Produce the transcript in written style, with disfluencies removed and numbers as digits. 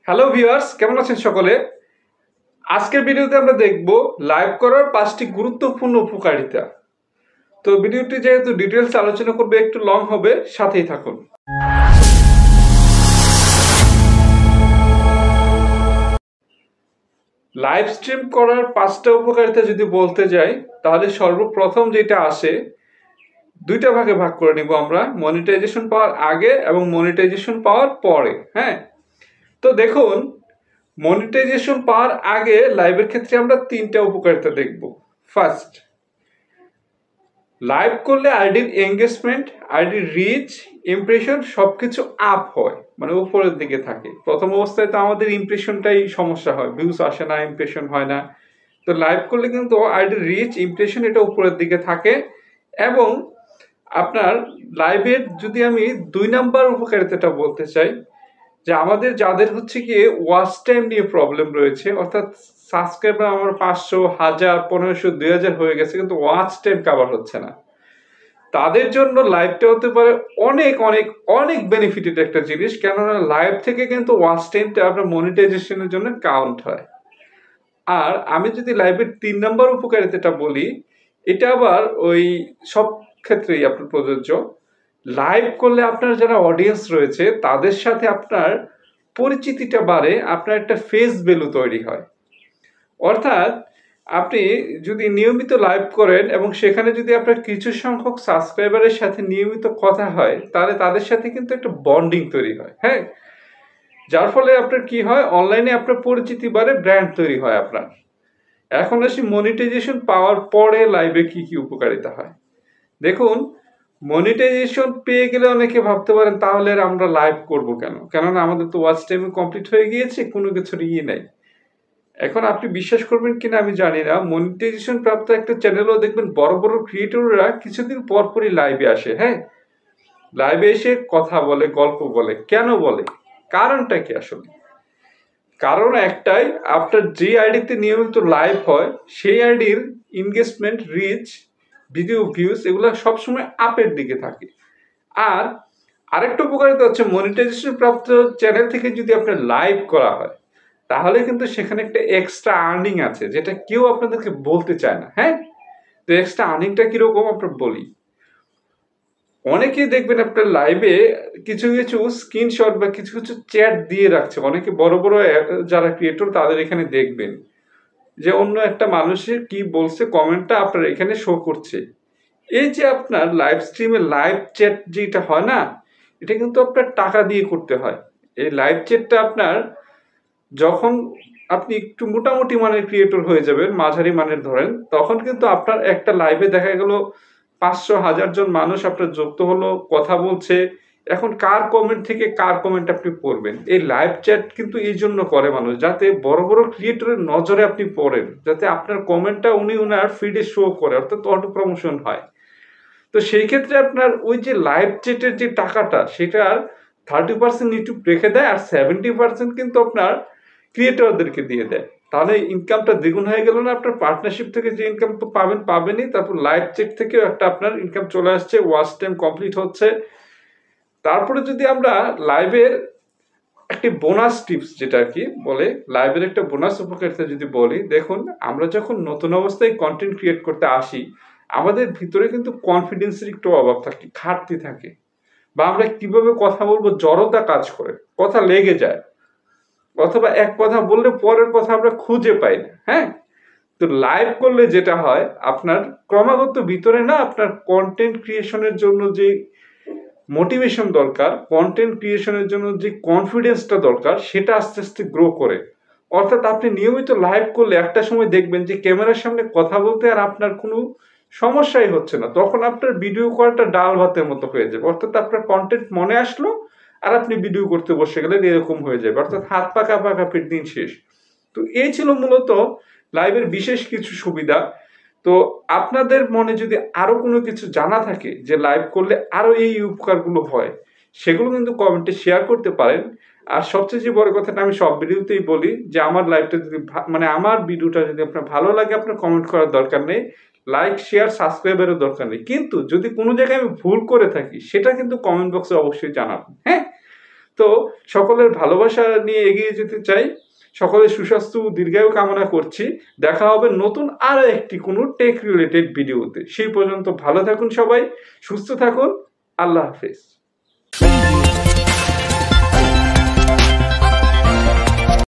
Hello viewers, কেমন আছেন সকলে? আজকের ভিডিওতে আমরা দেখব লাইভ করার 5টি গুরুত্বপূর্ণ উপকারিতা। তো ভিডিওটি যেহেতু ডিটেইলস আলোচনা করবে, একটু লং হবে, সাথেই থাকুন। লাইভ স্ট্রিম করার 5টা উপকারিতা যদি বলতে যাই, তাহলে সর্বপ্রথম যেটা আসে, দুইটা ভাগে ভাগ করে নিব আমরা, মনিটাইজেশন পাওয়ার আগে এবং মনিটাইজেশন পাওয়ার পরে। হ্যাঁ, তো দেখুন, মনিটাইজেশন পাওয়ার আগে লাইভের ক্ষেত্রে আমরা 3টা উপকারিতা দেখব। ফার্স্ট, লাইভ করলে আইডির এঙ্গেজমেন্ট, আইডির রিচ, ইমপ্রেশন সবকিছু আপ হয়, মানে উপরের দিকে থাকে। প্রথম অবস্থায় তো আমাদের ইমপ্রেশনটাই সমস্যা হয়, ভিউজ আসে না, ইমপ্রেশন হয় না। তো লাইভ করলে কিন্তু আইডির রিচ, ইমপ্রেশন এটা উপরের দিকে থাকে। এবং আপনার লাইভের যদি আমি 2 নাম্বার উপকারিতাটা বলতে চাই, যে আমাদের যাদের হচ্ছে গিয়ে ওয়াচ টাইম নিয়ে প্রবলেম রয়েছে, অর্থাৎ সাবস্ক্রাইবার আমার 500, 1000, 1500, 2000 হয়ে গেছে, কিন্তু ওয়াচ টাইম কভার হচ্ছে না, তাদের জন্য লাইভটা হতে পারে অনেক অনেক অনেক বেনিফিটেড একটা জিনিস। কেননা লাইভ থেকে কিন্তু ওয়াচ টাইমটা আপনার মনিটাইজেশনের জন্য কাউন্ট হয়। আর আমি যদি লাইভের 3 নম্বর উপকারিতাটা বলি, এটা আবার ওই সব ক্ষেত্রেই আপনার প্রযোজ্য। লাইভ করলে আপনার যারা অডিয়েন্স রয়েছে তাদের সাথে আপনার পরিচিতিটা বাড়ে, আপনার একটা ফেস ভ্যালু তৈরি হয়। অর্থাৎ আপনি যদি নিয়মিত লাইভ করেন এবং সেখানে যদি আপনার কিছু সংখ্যক সাবস্ক্রাইবারের সাথে নিয়মিত কথা হয়, তাহলে তাদের সাথে কিন্তু একটা বন্ডিং তৈরি হয়। হ্যাঁ, যার ফলে আপনার কি হয়, অনলাইনে আপনার পরিচিতি বাড়ে, ব্র্যান্ড তৈরি হয় আপনার। এখন আসি মনিটাইজেশন পাওয়ার পরে লাইভে কি কি উপকারিতা হয়। দেখুন, মনিটাইজেশন পেয়ে গেলে অনেকে ভাবতে পারেন তাহলে আর আমরা লাইভ করব কেন, কেননা আমাদের তো ওয়াচ টাইম কমপ্লিট হয়ে গিয়েছে, কোনো কিছুর নাই। এখন আপনি বিশ্বাস করবেন কিনা আমি জানি না, মনিটাইজেশন প্রাপ্ত একটা চ্যানেলও দেখবেন বড় বড় ক্রিয়েটররা কিছুদিন পর পরই লাইভে আসে। হ্যাঁ, লাইভে এসে কথা বলে, গল্প বলে। কেন বলে, কারণটা কি আসলে? কারণ একটাই, আপনার যে আইডিতে নিয়মিত লাইভ হয় সেই আইডির এনগেজমেন্ট, রিচ, ভিডিও ভিউজ এগুলো সবসময় আপের দিকে থাকে। আর আরেকটা উপকারিতা হচ্ছে, মনিটাইজেশন প্রাপ্ত চ্যানেল থেকে যদি আপনার লাইভ করা হয়, তাহলে কিন্তু সেখানে একটা এক্সট্রা আর্নিং আছে, যেটা কেউ আপনাদেরকে বলতে চায় না। হ্যাঁ, তো এক্সট্রা আর্নিংটা কিরকম আপনার বলি। অনেকেই দেখবেন আপনার লাইভে কিছু কিছু স্ক্রিনশট বা কিছু কিছু চ্যাট দিয়ে রাখছে। অনেকে বড় বড় যারা ক্রিয়েটর তাদের এখানে দেখবেন যে অন্য একটা মানুষের কি বলছে, কমেন্টটা আপনার এখানে শো করছে। এই যে আপনার লাইভ স্ট্রিমে লাইভ চ্যাট যেটা হয় না, এটা কিন্তু আপনার টাকা দিয়ে করতে হয়। এই লাইভ চ্যাটটা আপনার যখন আপনি একটু মোটামুটি মানের ক্রিয়েটর হয়ে যাবেন, মাঝারি মানের ধরেন, তখন কিন্তু আপনার একটা লাইভে দেখা গেল 500-1000 জন মানুষ আপনার যুক্ত হলো, কথা বলছে। এখন কার কমেন্ট থেকে কার কমেন্ট আপনি পড়বেন? এই লাইভ চ্যাট কিন্তু এই জন্য করে মানুষ, যাতে বড় বড় ক্রিয়েটরের নজরে আপনি পড়েন, যাতে আপনার কমেন্টটা উনার ফিডে শো করে, অর্থাৎ অটো প্রমোশন হয়। তো সেই ক্ষেত্রে আপনার ওই যে লাইভ চ্যাটের যে টাকাটা, সেটার 30% ইউটিউব রেখে দেয়, আর 70% কিন্তু আপনার ক্রিয়েটরদেরকে দিয়ে দেয়। তাহলে ইনকামটা দ্বিগুণ হয়ে গেল না? আপনার পার্টনারশিপ থেকে যে ইনকাম তো পাবেনই, তারপর লাইভ চ্যাট থেকেও একটা আপনার ইনকাম চলে আসছে, ওয়াচ টাইম কমপ্লিট হচ্ছে। তারপরে যদি আমরা লাইভের একটি বোনাস টিপস, যেটা আর কি বলে, লাইভের একটা বোনাস উপকারিতা যদি বলি, দেখুন, আমরা যখন নতুন অবস্থায় কন্টেন্ট ক্রিয়েট করতে আসি, আমাদের ভিতরে কিন্তু কনফিডেন্সের একটু অভাব থাকে, ঘাটতি থাকে, বা আমরা কিভাবে কথা বলবো জড়তা কাজ করে, কথা লেগে যায়, অথবা এক কথা বললে পরের কথা আমরা খুঁজে পাই না। হ্যাঁ, তো লাইভ করলে যেটা হয়, আপনার ক্রমাগত ভিতরে না, আপনার কন্টেন্ট ক্রিয়েশনের জন্য যে মোটিভেশন দরকার, কন্টেন্ট ক্রিয়েশনের জন্য যে কনফিডেন্সটা দরকার, সেটা আস্তে আস্তে গ্রো করে। অর্থাৎ আপনি নিয়মিত লাইভ করলে একটা সময় দেখবেন যে ক্যামেরার সামনে কথা বলতে আর আপনার কোনো সমস্যাই হচ্ছে না, তখন আপনার ভিডিও করাটা ডাল ভাতের মতো হয়ে যাবে। অর্থাৎ আপনার কন্টেন্ট মনে আসলো আর আপনি ভিডিও করতে বসে গেলেন, এরকম হয়ে যাবে, অর্থাৎ হাত পাকা পাকাপির দিন শেষ। তো এই ছিল মূলত লাইভের বিশেষ কিছু সুবিধা। তো আপনাদের মনে যদি আরো কোনো কিছু জানা থাকে যে লাইভ করলে আরো এই উপকারগুলো হয়, সেগুলো কিন্তু কমেন্টে শেয়ার করতে পারেন। আর সবচেয়ে যে বড় কথাটা আমি সব ভিডিওতেই বলি, যে আমার লাইভটা যদি মানে আমার ভিডিওটা যদি আপনার ভালো লাগে, আপনার কমেন্ট করার দরকার নেই, লাইক শেয়ার সাবস্ক্রাইবেরও দরকার নেই, কিন্তু যদি কোনো জায়গায় আমি ভুল করে থাকি, সেটা কিন্তু কমেন্ট বক্সে অবশ্যই জানাবেন। হ্যাঁ, তো সকলের ভালোবাসা নিয়ে এগিয়ে যেতে চাই, সকলের সুস্বাস্থ্য ও দীর্ঘায়ু কামনা করছি। দেখা হবে নতুন আরো একটি কোনো টেক রিলেটেড ভিডিওতে। সেই পর্যন্ত ভালো থাকুন সবাই, সুস্থ থাকুন। আল্লাহ হাফেজ।